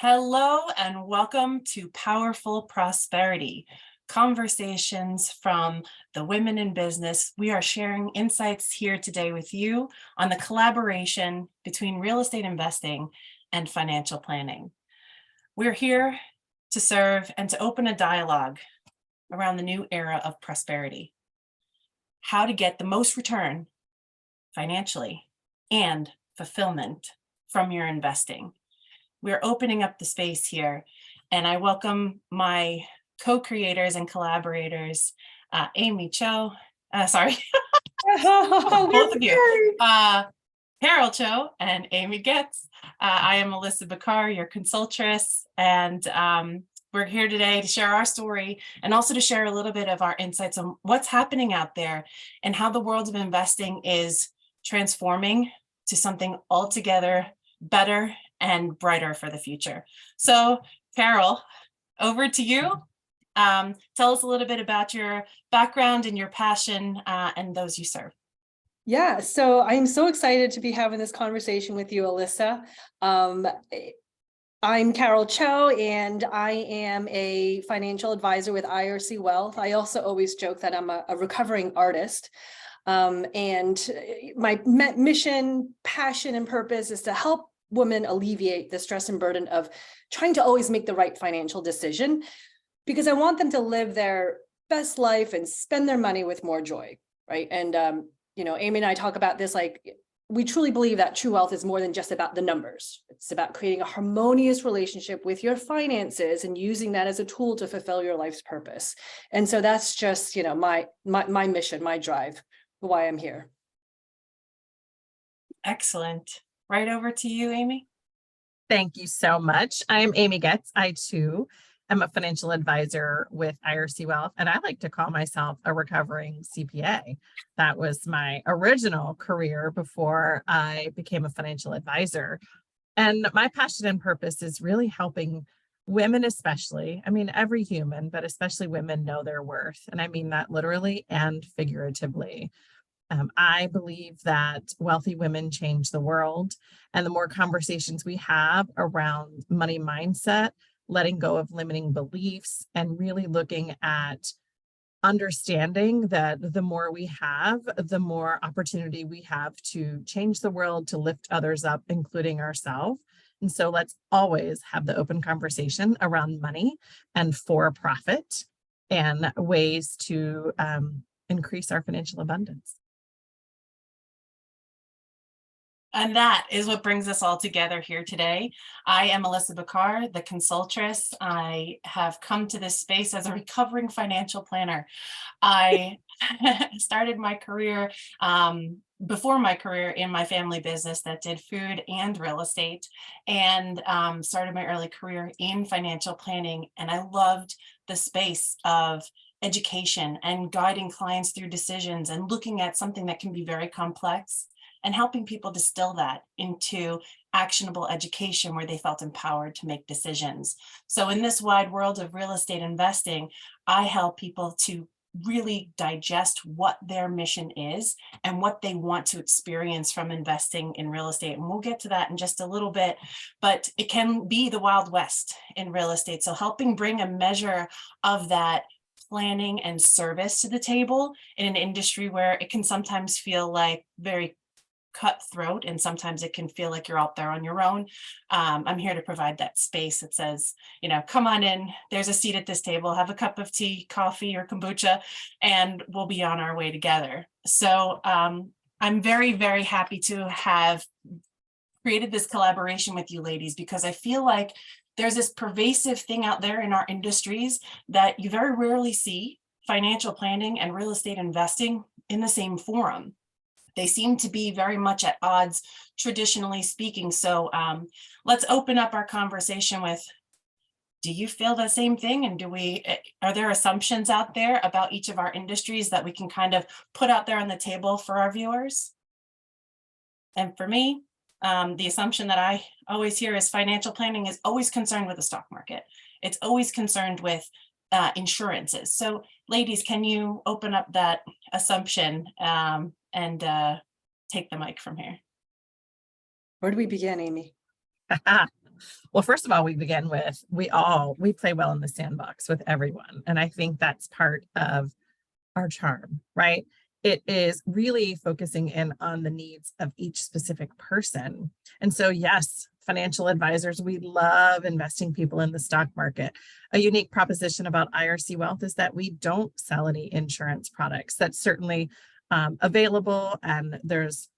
Hello and welcome to Powerful Prosperity, conversations from the women in business. We are sharing insights here today with you on the collaboration between real estate investing and financial planning. We're here to serve and to open a dialogue around the new era of prosperity, how to get the most return financially and fulfillment from your investing. We're opening up the space here, and I welcome my co-creators and collaborators, Amy Cho, both of you, Carol Cho and Amy Getz. I am Melissa Bakar, your consultress, and we're here today to share our story and also to share a little bit of our insights on what's happening out there and how the world of investing is transforming to something altogether better and brighter for the future. So, Carol, over to you. Tell us a little bit about your background and your passion and those you serve. Yeah, so I'm so excited to be having this conversation with you, Alyssa. I'm Carol Cho, and I am a financial advisor with IRC Wealth. I also always joke that I'm a recovering artist. And my mission, passion, and purpose is to help women alleviate the stress and burden of trying to always make the right financial decision, because I want them to live their best life and spend their money with more joy, right? And, Amy and I talk about this, like, we truly believe that true wealth is more than just about the numbers. It's about creating a harmonious relationship with your finances and using that as a tool to fulfill your life's purpose. And so that's just, my mission, my drive, why I'm here. Excellent. Right over to you, Amy. Thank you so much. I'm Amy Getz. I too am a financial advisor with IRC Wealth, and I like to call myself a recovering CPA. That was my original career before I became a financial advisor. And my passion and purpose is really helping women, especially, every human, but especially women, know their worth. And I mean that literally and figuratively. I believe that wealthy women change the world, and the more conversations we have around money mindset, letting go of limiting beliefs, and really looking at understanding that the more we have, the more opportunity we have to change the world, to lift others up, including ourselves. And so let's always have the open conversation around money and for profit and ways to increase our financial abundance. And that is what brings us all together here today. I am Melissa Bakar, the consultress. I have come to this space as a recovering financial planner. I started my career before my career in my family business that did food and real estate, and started my early career in financial planning. And I loved the space of education and guiding clients through decisions and looking at something that can be very complex and helping people distill that into actionable education where they felt empowered to make decisions. So in this wide world of real estate investing, I help people to really digest what their mission is and what they want to experience from investing in real estate. And we'll get to that in just a little bit, but it can be the Wild West in real estate. So helping bring a measure of that planning and service to the table in an industry where it can sometimes feel like very cutthroat, and sometimes it can feel like you're out there on your own. I'm here to provide that space that says, come on in, there's a seat at this table, have a cup of tea, coffee, or kombucha, and we'll be on our way together. So I'm very, very happy to have created this collaboration with you ladies, because I feel like there's this pervasive thing out there in our industries that you very rarely see financial planning and real estate investing in the same forum. They seem to be very much at odds, traditionally speaking. So let's open up our conversation with, do you feel the same thing? And are there assumptions out there about each of our industries that we can kind of put out there on the table for our viewers? And for me, the assumption that I always hear is financial planning is always concerned with the stock market. It's always concerned with insurances. So ladies, can you open up that assumption and take the mic from here? Where do we begin, Amy? Well, first of all, we begin with, we play well in the sandbox with everyone. And I think that's part of our charm, right? It is really focusing in on the needs of each specific person. And so, yes, financial advisors, we love investing people in the stock market. A unique proposition about IRC Wealth is that we don't sell any insurance products. That's certainly available, and there's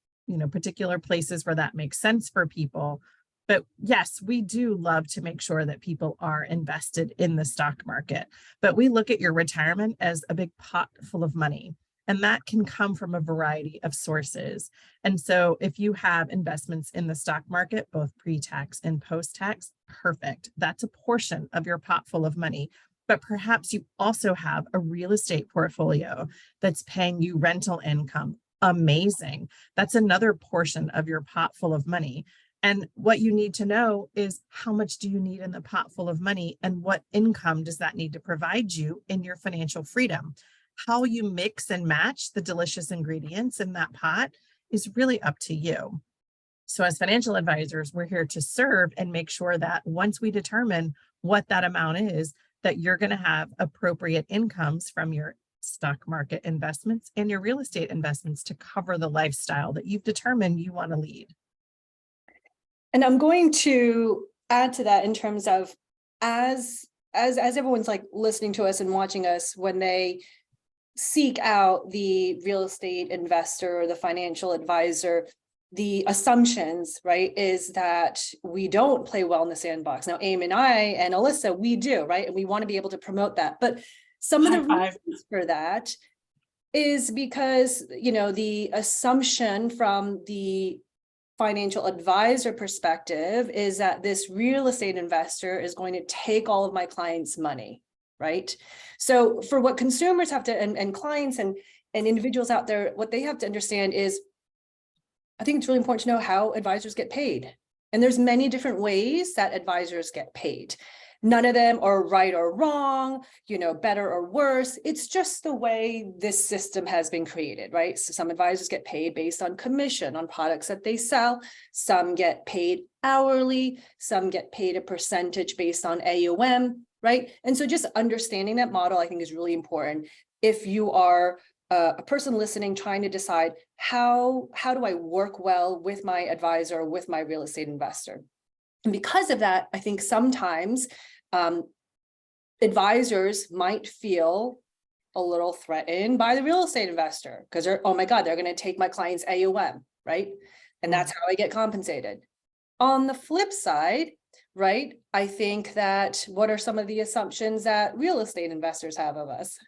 particular places where that makes sense for people. But yes, we do love to make sure that people are invested in the stock market. But we look at your retirement as a big pot full of money, and that can come from a variety of sources. And so if you have investments in the stock market, both pre-tax and post-tax, perfect. That's a portion of your pot full of money. But perhaps you also have a real estate portfolio that's paying you rental income. Amazing. That's another portion of your pot full of money. And what you need to know is, how much do you need in the pot full of money, and what income does that need to provide you in your financial freedom? How you mix and match the delicious ingredients in that pot is really up to you. So as financial advisors, we're here to serve and make sure that once we determine what that amount is, that you're going to have appropriate incomes from your stock market investments and your real estate investments to cover the lifestyle that you've determined you want to lead. And I'm going to add to that in terms of, as everyone's like listening to us and watching us, when they seek out the real estate investor or the financial advisor, the assumptions, right, is that we don't play well in the sandbox. Now, Amy and I and Alyssa, we do, right? And we want to be able to promote that. But some of the reasons for that is because, the assumption from the financial advisor perspective is that this real estate investor is going to take all of my clients' money, right? So for what consumers have to, and clients and individuals out there, what they have to understand is, I think it's really important to know how advisors get paid. And there's many different ways that advisors get paid. None of them are right or wrong, better or worse. It's just the way this system has been created, right? So some advisors get paid based on commission on products that they sell. Some get paid hourly. Some get paid a percentage based on AUM, right? And so just understanding that model, I think, is really important. If you are a person listening, trying to decide how do I work well with my advisor, with my real estate investor. And because of that, I think sometimes advisors might feel a little threatened by the real estate investor because oh my God, they're going to take my client's AUM, right? And that's how I get compensated. On the flip side, right, I think that what are some of the assumptions that real estate investors have of us?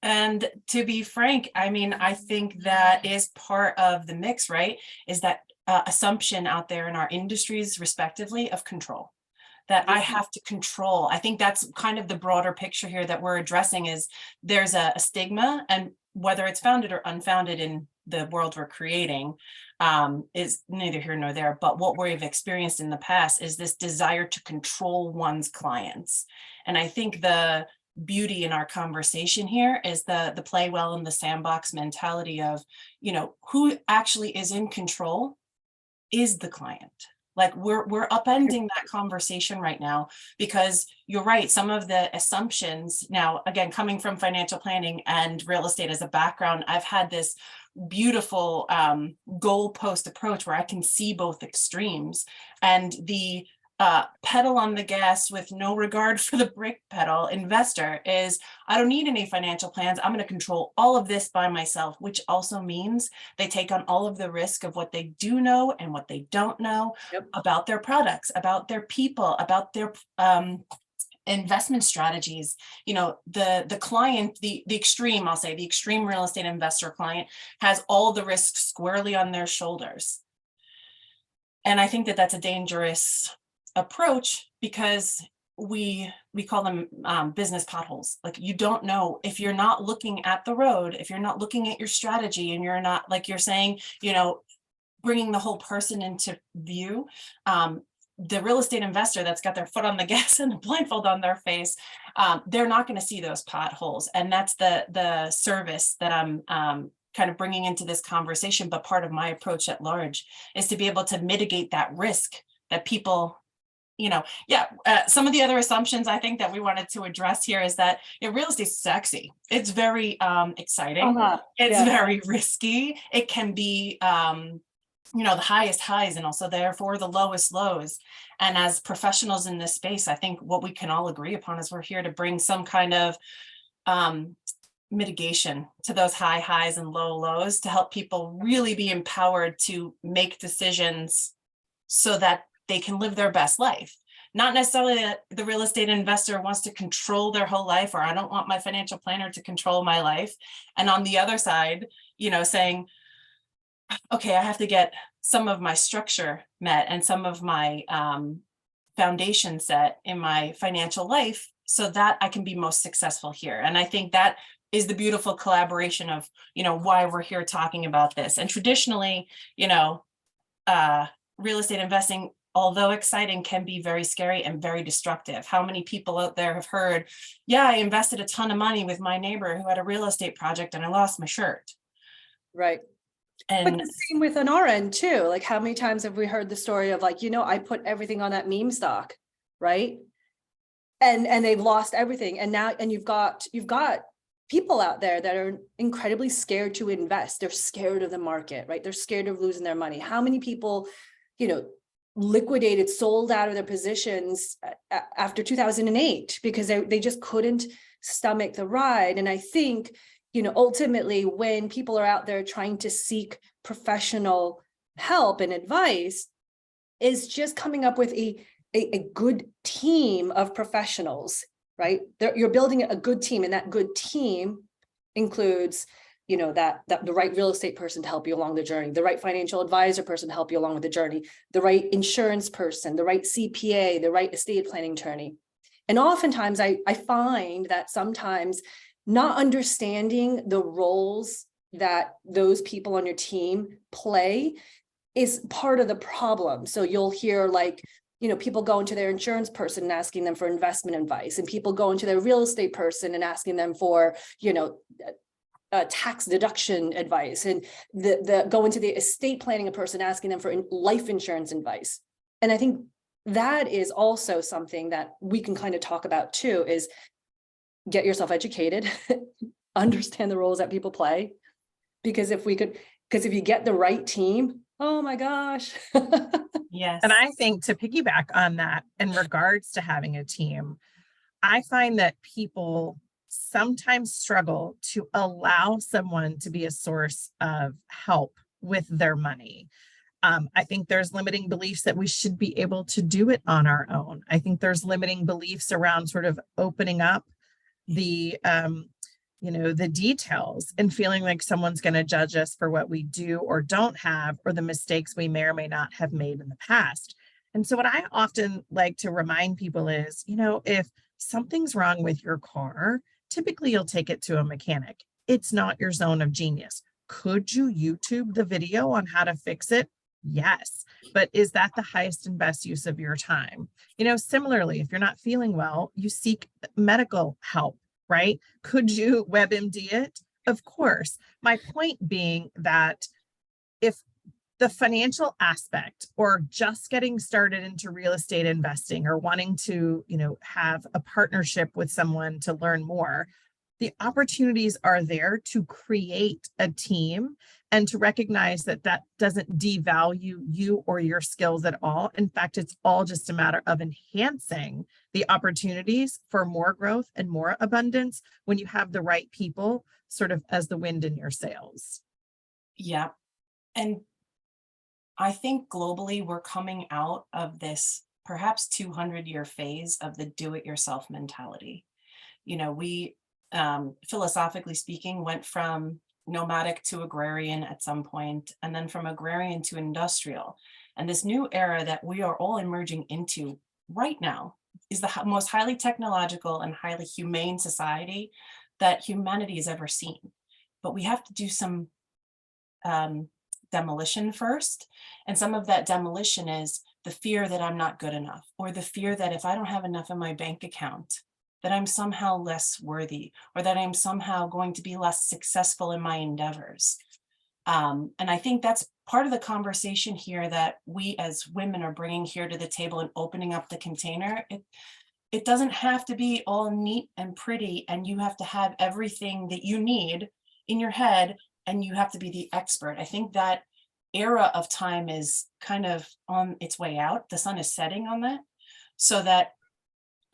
And to be frank, I think that is part of the mix, right? Is that assumption out there in our industries, respectively, of control, that I have to control. I think that's kind of the broader picture here that we're addressing, is there's a stigma, and whether it's founded or unfounded in the world we're creating is neither here nor there. But what we've experienced in the past is this desire to control one's clients. And I think the beauty in our conversation here is the play well in the sandbox mentality of, who actually is in control is the client. Like we're upending that conversation right now, because you're right. Some of the assumptions now, again, coming from financial planning and real estate as a background, I've had this beautiful goalpost approach where I can see both extremes, and the pedal on the gas with no regard for the brake pedal investor is, I don't need any financial plans. I'm going to control all of this by myself, which also means they take on all of the risk of what they do know and what they don't know about their products, about their people, about their investment strategies. The client, the extreme, I'll say the extreme real estate investor client has all the risks squarely on their shoulders. And I think that that's a dangerous approach, because we call them business potholes. Like, you don't know, if you're not looking at the road, if you're not looking at your strategy, and you're not, like you're saying, bringing the whole person into view. The real estate investor that's got their foot on the gas and the blindfold on their face, they're not going to see those potholes. And that's the service that I'm kind of bringing into this conversation. But part of my approach at large is to be able to mitigate that risk that people some of the other assumptions I think that we wanted to address here is that real estate's sexy. It's very exciting. It's Yeah. very risky. It can be the highest highs and also therefore the lowest lows. And as professionals in this space, I think what we can all agree upon is we're here to bring some kind of mitigation to those high highs and low lows to help people really be empowered to make decisions so that they can live their best life. Not necessarily that the real estate investor wants to control their whole life, or I don't want my financial planner to control my life. And on the other side, saying, okay, I have to get some of my structure met and some of my foundation set in my financial life so that I can be most successful here. And I think that is the beautiful collaboration of, why we're here talking about this. And traditionally, real estate investing, although exciting, can be very scary and very destructive. How many people out there have heard, yeah, I invested a ton of money with my neighbor who had a real estate project and I lost my shirt. Right. And but the same with on our end too. Like, how many times have we heard the story of like, I put everything on that meme stock, right? And they've lost everything. And now, and you've got people out there that are incredibly scared to invest. They're scared of the market, right? They're scared of losing their money. How many people, liquidated, sold out of their positions after 2008 because they just couldn't stomach the ride? And I think, ultimately, when people are out there trying to seek professional help and advice, is just coming up with a good team of professionals, right? You're building a good team, and that good team includes, that the right real estate person to help you along the journey, the right financial advisor person to help you along with the journey, the right insurance person, the right CPA, the right estate planning attorney. And oftentimes I find that sometimes not understanding the roles that those people on your team play is part of the problem. So you'll hear like, people go into their insurance person and asking them for investment advice, and people go into their real estate person and asking them for, tax deduction advice, and the go into the estate planning person asking them for life insurance advice. And I think that is also something that we can kind of talk about too, is get yourself educated, understand the roles that people play, because if you get the right team, oh my gosh. yes. And I think to piggyback on that, in regards to having a team, I find that people sometimes struggle to allow someone to be a source of help with their money. I think there's limiting beliefs that we should be able to do it on our own. I think there's limiting beliefs around sort of opening up the the details and feeling like someone's going to judge us for what we do or don't have, or the mistakes we may or may not have made in the past. And so what I often like to remind people is, if something's wrong with your car, typically you'll take it to a mechanic. It's not your zone of genius. Could you YouTube the video on how to fix it? Yes. But is that the highest and best use of your time? Similarly, if you're not feeling well, you seek medical help, right? Could you WebMD it? Of course. My point being that if the financial aspect, or just getting started into real estate investing, or wanting to, have a partnership with someone to learn more, the opportunities are there to create a team and to recognize that that doesn't devalue you or your skills at all. In fact, it's all just a matter of enhancing the opportunities for more growth and more abundance when you have the right people sort of as the wind in your sails. Yeah. And I think globally we're coming out of this perhaps 200-year phase of the do-it-yourself mentality. We philosophically speaking went from nomadic to agrarian at some point, and then from agrarian to industrial. And this new era that we are all emerging into right now is the most highly technological and highly humane society that humanity has ever seen. But we have to do some demolition first. And some of that demolition is the fear that I'm not good enough, or the fear that if I don't have enough in my bank account, that I'm somehow less worthy, or that I'm somehow going to be less successful in my endeavors. And I think that's part of the conversation here that we as women are bringing here to the table and opening up the container. It doesn't have to be all neat and pretty, and you have to have everything that you need in your head, and you have to be the expert. I think that era of time is kind of on its way out. The sun is setting on that, so that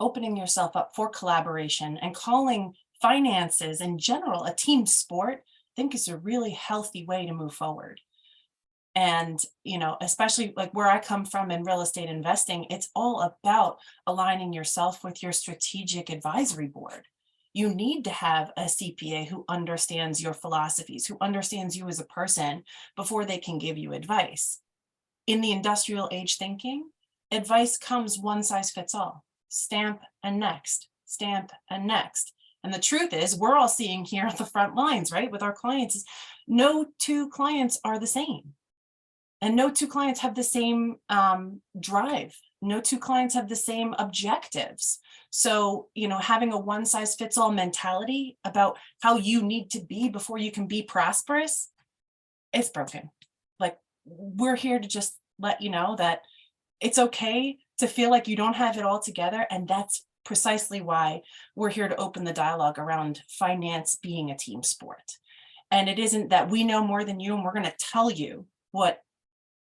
opening yourself up for collaboration and calling finances in general a team sport, I think is a really healthy way to move forward. And, especially like where I come from in real estate investing, it's all about aligning yourself with your strategic advisory board. You need to have a CPA who understands your philosophies, who understands you as a person before they can give you advice. In the industrial age thinking, advice comes one size fits all, stamp and next, stamp and next. And the truth is, we're all seeing here at the front lines, right, with our clients, no two clients are the same. And no two clients have the same drive. No two clients have the same objectives. So, having a one size fits all mentality about how you need to be before you can be prosperous, it's broken. Like, we're here to just let you know that it's okay to feel like you don't have it all together. And that's precisely why we're here to open the dialogue around finance being a team sport. And it isn't that we know more than you and we're going to tell you what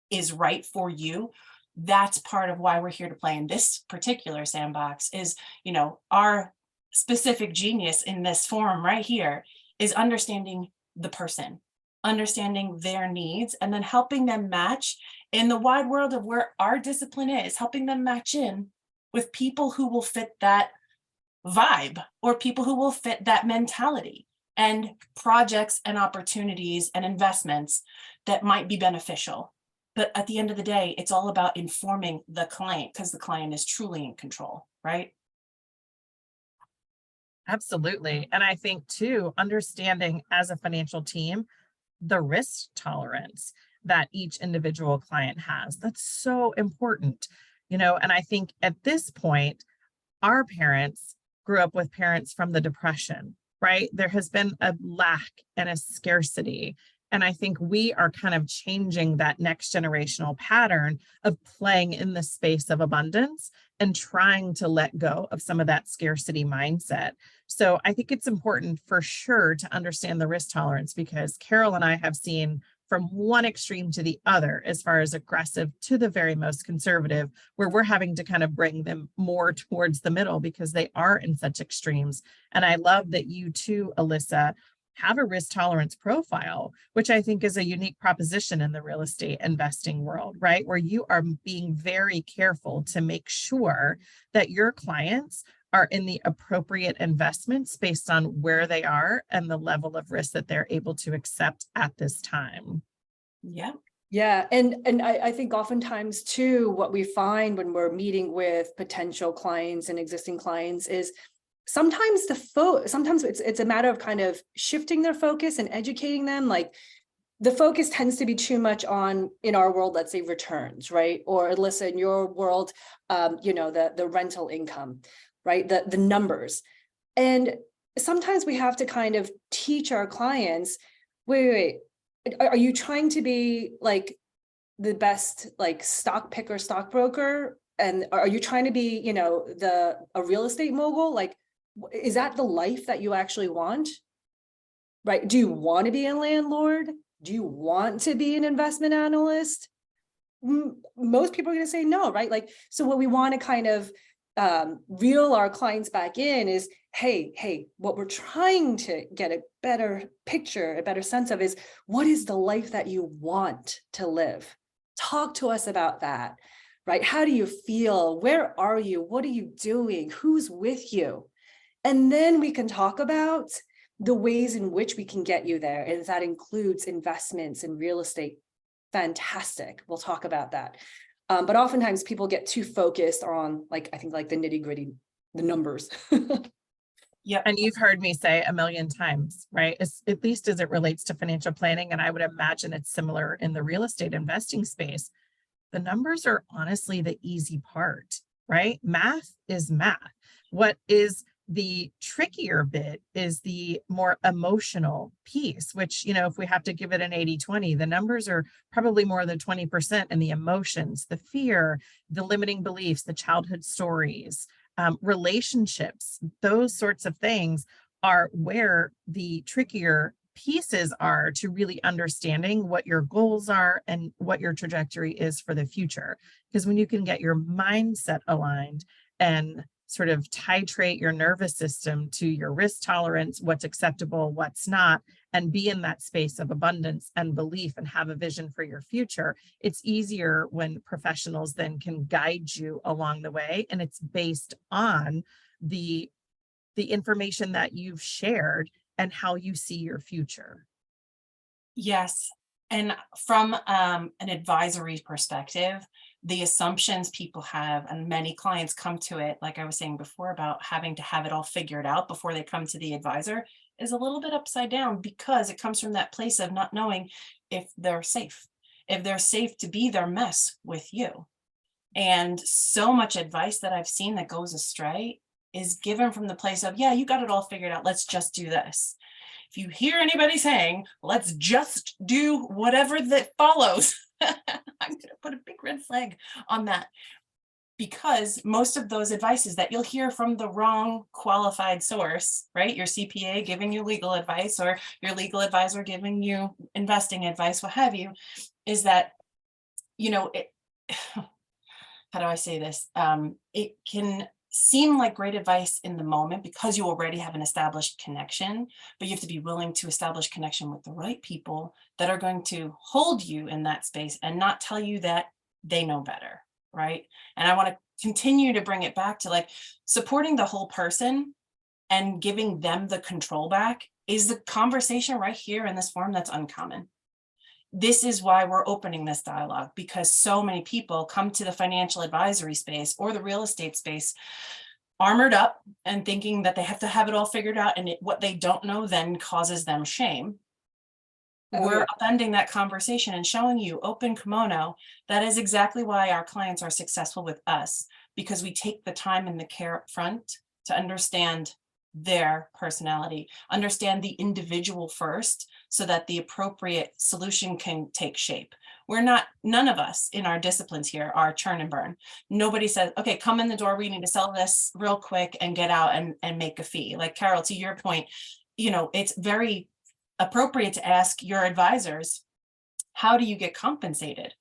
is right for you. That's part of why we're here to play in this particular sandbox is, our specific genius in this forum right here is understanding the person, understanding their needs, and then helping them match in the wide world of where our discipline is, helping them match in with people who will fit that vibe or people who will fit that mentality and projects and opportunities and investments that might be beneficial. But at the end of the day, it's all about informing the client because the client is truly in control, right? Absolutely. And I think too, understanding as a financial team, the risk tolerance that each individual client has, that's so important, and I think at this point, our parents grew up with parents from the Depression, right? There has been a lack and a scarcity. And I think we are kind of changing that next generational pattern of playing in the space of abundance and trying to let go of some of that scarcity mindset. So I think it's important for sure to understand the risk tolerance because Carol and I have seen from one extreme to the other, as far as aggressive to the very most conservative, where we're having to kind of bring them more towards the middle because they are in such extremes. And I love that you too, Alyssa, have a risk tolerance profile, which I think is a unique proposition in the real estate investing world, right? Where you are being very careful to make sure that your clients are in the appropriate investments based on where they are and the level of risk that they're able to accept at this time. Yeah. Yeah. And I think oftentimes too, what we find when we're meeting with potential clients and existing clients is sometimes sometimes it's a matter of kind of shifting their focus and educating them. Like the focus tends to be too much on, in our world, let's say returns, right? Or Alyssa, in your world, the rental income, right? The numbers. And sometimes we have to kind of teach our clients, wait, are you trying to be like the best, like stock picker, stockbroker? And are you trying to be, a real estate mogul? Like, is that the life that you actually want? Right? Do you want to be a landlord? Do you want to be an investment analyst? Most people are going to say no, right? Like, so what we want to kind of reel our clients back in is, hey, what we're trying to get a better picture, a better sense of is, what is the life that you want to live? Talk to us about that, right? How do you feel? Where are you? What are you doing? Who's with you? And then we can talk about the ways in which we can get you there. And that includes investments in real estate. Fantastic. We'll talk about that. But oftentimes people get too focused on the nitty gritty, the numbers. Yeah. And you've heard me say a million times, right? At least as it relates to financial planning. And I would imagine it's similar in the real estate investing space. The numbers are honestly the easy part, right? Math is math. What is The trickier bit is the more emotional piece, which, if we have to give it an 80-20, the numbers are probably more than 20% in the emotions, the fear, the limiting beliefs, the childhood stories, relationships, those sorts of things are where the trickier pieces are to really understanding what your goals are and what your trajectory is for the future. Because when you can get your mindset aligned and sort of titrate your nervous system to your risk tolerance, what's acceptable, what's not, and be in that space of abundance and belief and have a vision for your future, it's easier when professionals then can guide you along the way. And it's based on the information that you've shared and how you see your future. Yes. And from an advisory perspective, the assumptions people have, and many clients come to it, like I was saying before, about having to have it all figured out before they come to the advisor, is a little bit upside down because it comes from that place of not knowing if they're safe to be their mess with you. And so much advice that I've seen that goes astray is given from the place of, yeah, you got it all figured out. Let's just do this. If you hear anybody saying, let's just do whatever that follows, I'm going to put a big red flag on that, because most of those advices that you'll hear from the wrong qualified source, right? Your CPA giving you legal advice or your legal advisor giving you investing advice, what have you, is that, how do I say this? It can seem like great advice in the moment because you already have an established connection, but you have to be willing to establish connection with the right people that are going to hold you in that space and not tell you that they know better, right? And I want to continue to bring it back to like supporting the whole person and giving them the control back is the conversation right here in this forum that's uncommon. This is why we're opening this dialogue, because so many people come to the financial advisory space or the real estate space armored up and thinking that they have to have it all figured out, and what they don't know then causes them shame. We're upending that conversation and showing you open kimono. That is exactly why our clients are successful with us, because we take the time and the care up front to understand their personality, understand the individual first, so that the appropriate solution can take shape. None of us in our disciplines here are churn and burn. Nobody says, okay, come in the door, we need to sell this real quick and get out and make a fee. Like Carol, to your point, it's very appropriate to ask your advisors, how do you get compensated?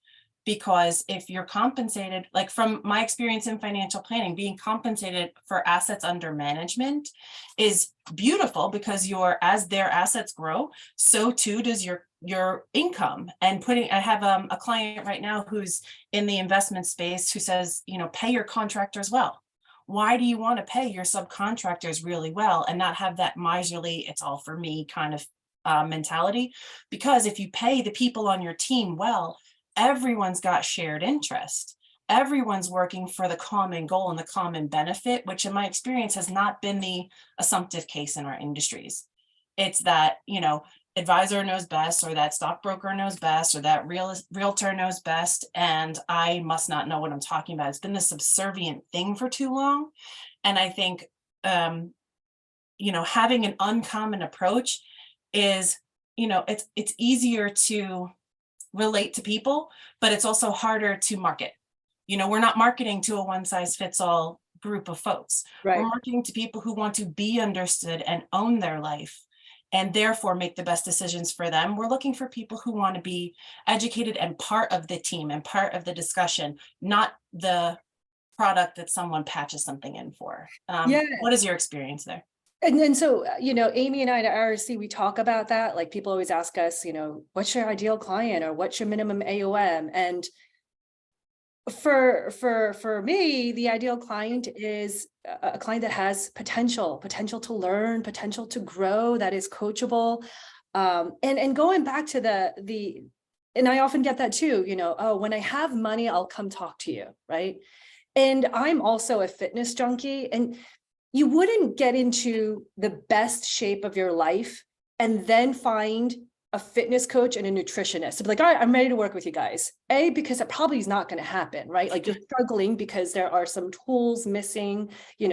Because if you're compensated, like from my experience in financial planning, being compensated for assets under management is beautiful, because as their assets grow, so too does your income. And I have a client right now who's in the investment space who says, pay your contractors well. Why do you want to pay your subcontractors really well and not have that miserly, it's all for me kind of mentality? Because if you pay the people on your team well, everyone's got shared interest. Everyone's working for the common goal and the common benefit, which in my experience has not been the assumptive case in our industries. It's that, advisor knows best, or that stockbroker knows best, or that realtor knows best, and I must not know what I'm talking about. It's been the subservient thing for too long. And I think, having an uncommon approach is, it's easier to relate to people, but it's also harder to market. We're not marketing to a one size fits all group of folks. Right. We're marketing to people who want to be understood and own their life, and therefore make the best decisions for them. We're looking for people who want to be educated and part of the team and part of the discussion, not the product that someone patches something in for. What is your experience there? And then so, Amy and I at IRC, we talk about that. Like people always ask us, what's your ideal client or what's your minimum AUM? And for me, the ideal client is a client that has potential to learn, potential to grow, that is coachable. And going back to and I often get that too, oh, when I have money, I'll come talk to you, right? And I'm also a fitness junkie, and you wouldn't get into the best shape of your life and then find a fitness coach and a nutritionist to be like, all right, I'm ready to work with you guys. Because it probably is not going to happen, right? Like you're struggling because there are some tools missing,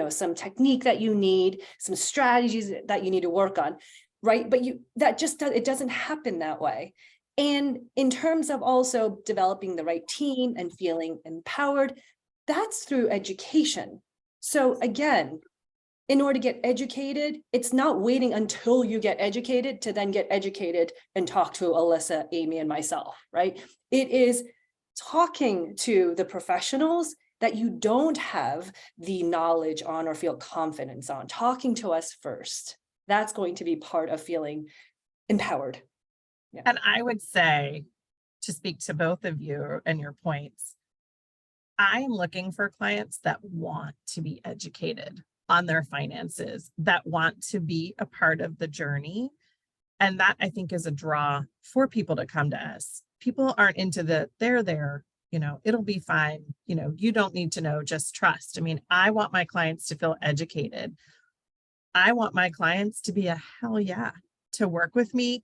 some technique that you need, some strategies that you need to work on, right? But it doesn't happen that way. And in terms of also developing the right team and feeling empowered, that's through education. So again, in order to get educated, it's not waiting until you get educated to then get educated and talk to Alyssa, Amy, and myself, right? It is talking to the professionals that you don't have the knowledge on or feel confidence on, talking to us first. That's going to be part of feeling empowered. Yeah. And I would say, to speak to both of you and your points, I'm looking for clients that want to be educated on their finances, that want to be a part of the journey. And that, I think, is a draw for people to come to us. People aren't into they're there, it'll be fine. You don't need to know, just trust. I mean, I want my clients to feel educated. I want my clients to be a hell yeah to work with me.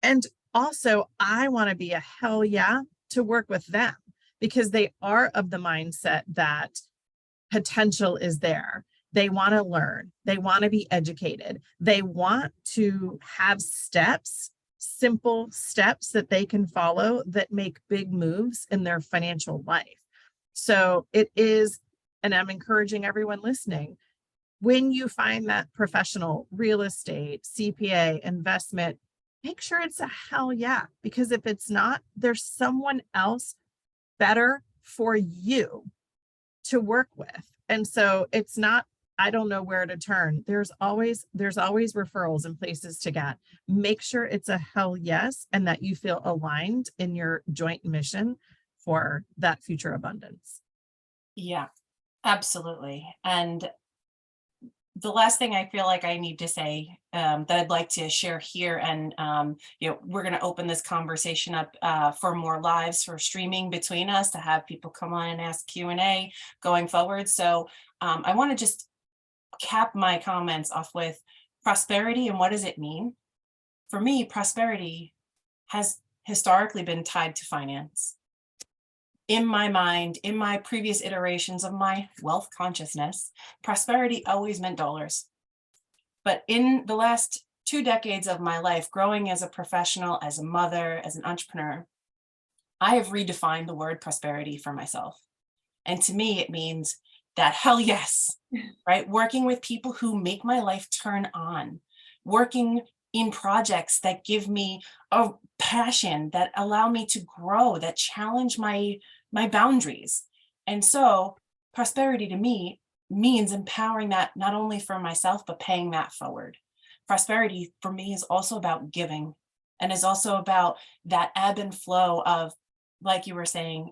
And also, I want to be a hell yeah to work with them, because they are of the mindset that potential is there. They want to learn. They want to be educated. They want to have steps, simple steps that they can follow that make big moves in their financial life. So it is, and I'm encouraging everyone listening, when you find that professional, real estate, CPA, investment, make sure it's a hell yeah, because if it's not, there's someone else better for you to work with. And so it's not, I don't know where to turn. There's always referrals and places to get. Make sure it's a hell yes, and that you feel aligned in your joint mission for that future abundance. Yeah, absolutely. And the last thing I feel like I need to say that I'd like to share here, and we're going to open this conversation up for more lives for streaming between us to have people come on and ask Q&A going forward. So I want to just cap my comments off with prosperity and what does it mean? For me, prosperity has historically been tied to finance. In my mind, in my previous iterations of my wealth consciousness, prosperity always meant dollars. But in the last 2 decades of my life, growing as a professional, as a mother, as an entrepreneur, I have redefined the word prosperity for myself. And to me, it means that hell yes, right? Working with people who make my life turn on, working in projects that give me a passion, that allow me to grow, that challenge my boundaries. And so prosperity to me means empowering that not only for myself, but paying that forward. Prosperity for me is also about giving, and is also about that ebb and flow of, like you were saying,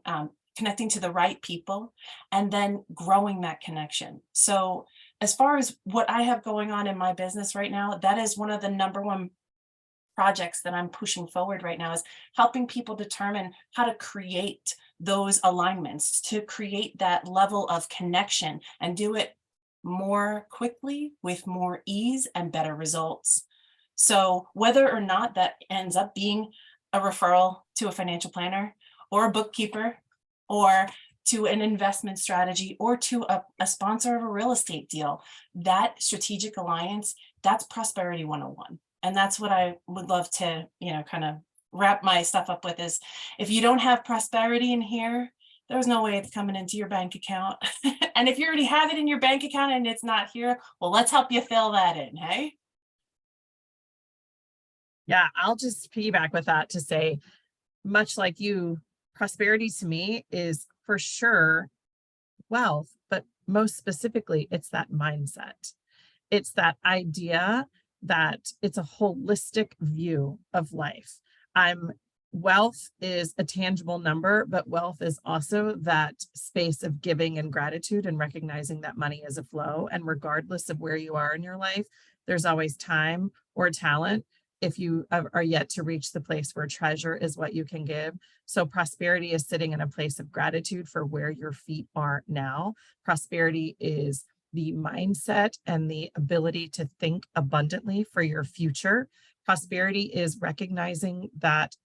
connecting to the right people and then growing that connection. So as far as what I have going on in my business right now, that is one of the number one projects that I'm pushing forward right now, is helping people determine how to create those alignments, to create that level of connection and do it more quickly with more ease and better results. So whether or not that ends up being a referral to a financial planner or a bookkeeper or to an investment strategy or to a sponsor of a real estate deal, that strategic alliance, that's prosperity 101. And that's what I would love to, kind of wrap my stuff up with, is if you don't have prosperity in here, there's no way it's coming into your bank account. And if you already have it in your bank account and it's not here, well, let's help you fill that in, hey? Yeah, I'll just piggyback with that to say, much like you, prosperity to me is for sure wealth, but most specifically, it's that mindset. It's that idea that it's a holistic view of life. Wealth is a tangible number, but wealth is also that space of giving and gratitude and recognizing that money is a flow. And regardless of where you are in your life, there's always time or talent if you are yet to reach the place where treasure is what you can give. So prosperity is sitting in a place of gratitude for where your feet are now. Prosperity is the mindset and the ability to think abundantly for your future. Prosperity is recognizing that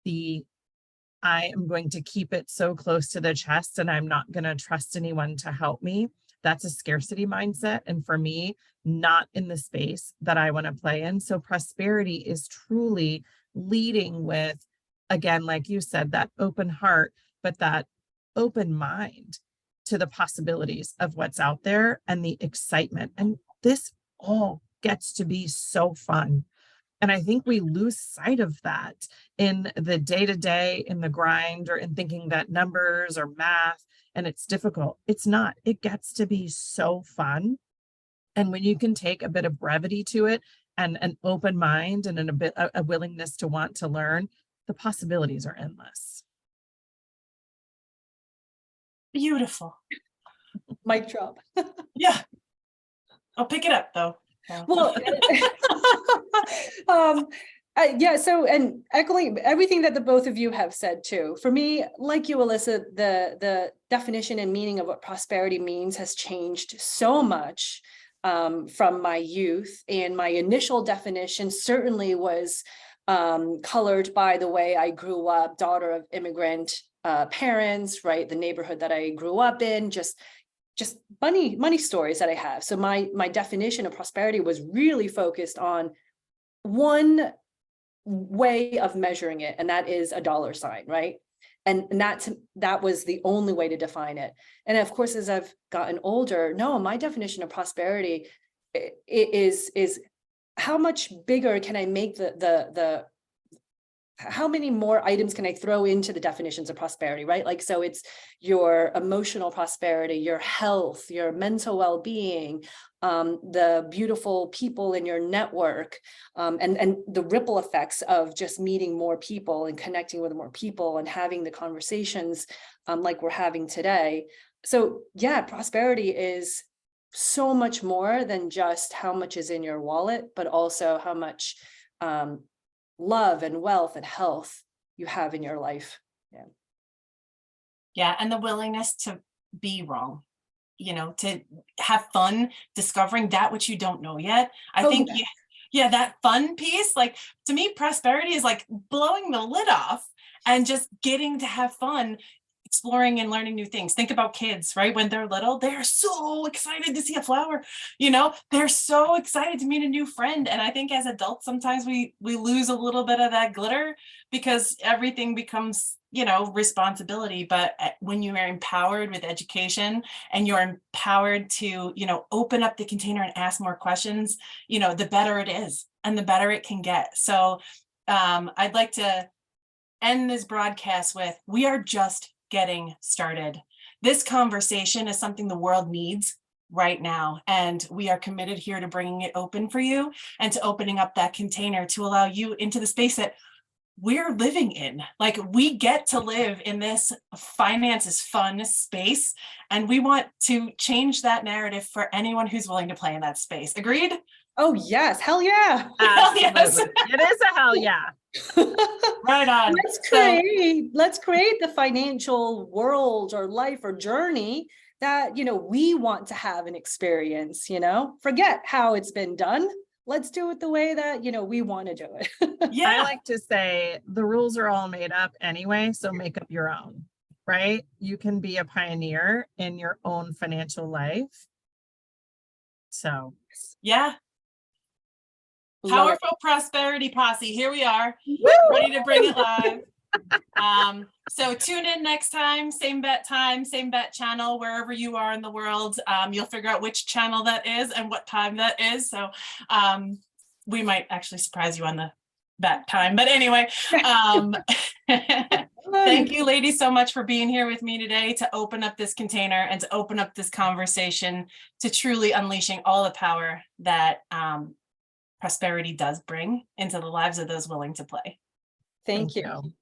I am going to keep it so close to the chest and I'm not going to trust anyone to help me. That's a scarcity mindset. And for me, not in the space that I want to play in. So prosperity is truly leading with, again, like you said, that open heart, but that open mind to the possibilities of what's out there and the excitement. And this all gets to be so fun. And I think we lose sight of that in the day-to-day, in the grind, or in thinking that numbers or math, and it's difficult. It's not. It gets to be so fun. And when you can take a bit of brevity to it and an open mind and a willingness to want to learn, the possibilities are endless. Beautiful. Mic drop. Yeah. I'll pick it up though. Well, yeah, so, and echoing everything that the both of you have said too, for me, like you, Alyssa, the definition and meaning of what prosperity means has changed so much from my youth. And my initial definition certainly was colored by the way I grew up, daughter of immigrant parents, right? The neighborhood that I grew up in, just money stories that I have. So my definition of prosperity was really focused on one way of measuring it, and that is a dollar sign, right? And that was the only way to define it. And of course, as I've gotten older, no, my definition of prosperity is how much bigger can I make the how many more items can I throw into the definitions of prosperity, right? Like, so it's your emotional prosperity, your health, your mental well-being, the beautiful people in your network, and the ripple effects of just meeting more people and connecting with more people and having the conversations like we're having today. So yeah, prosperity is so much more than just how much is in your wallet, but also how much love and wealth and health you have in your life. Yeah. And the willingness to be wrong, to have fun discovering that which you don't know yet. I think, yeah, that fun piece, like to me, prosperity is like blowing the lid off and just getting to have fun, exploring and learning new things. Think about kids, right? When they're little, they're so excited to see a flower, they're so excited to meet a new friend. And I think as adults, sometimes we lose a little bit of that glitter because everything becomes, responsibility. But when you are empowered with education and you're empowered to, open up the container and ask more questions, the better it is and the better it can get. So I'd like to end this broadcast with, we are just getting started. This conversation is something the world needs right now, and we are committed here to bringing it open for you and to opening up that container to allow you into the space that we're living in. Like, we get to live in this finance is fun space, and we want to change that narrative for anyone who's willing to play in that space. Agreed? Oh yes, hell yeah. Yes. It is a hell yeah. Right on. Let's create the financial world or life or journey that we want to have and experience. Forget how it's been done. Let's do it the way that we want to do it. Yeah. I like to say the rules are all made up anyway, so make up your own, right? You can be a pioneer in your own financial life. So yeah. Powerful prosperity posse. Here we are, ready to bring it live. So tune in next time, same bat time, same bat channel, wherever you are in the world. You'll figure out which channel that is and what time that is. So we might actually surprise you on the bat time. But anyway, thank you, ladies, so much for being here with me today to open up this container and to open up this conversation to truly unleashing all the power that prosperity does bring into the lives of those willing to play. Thank you.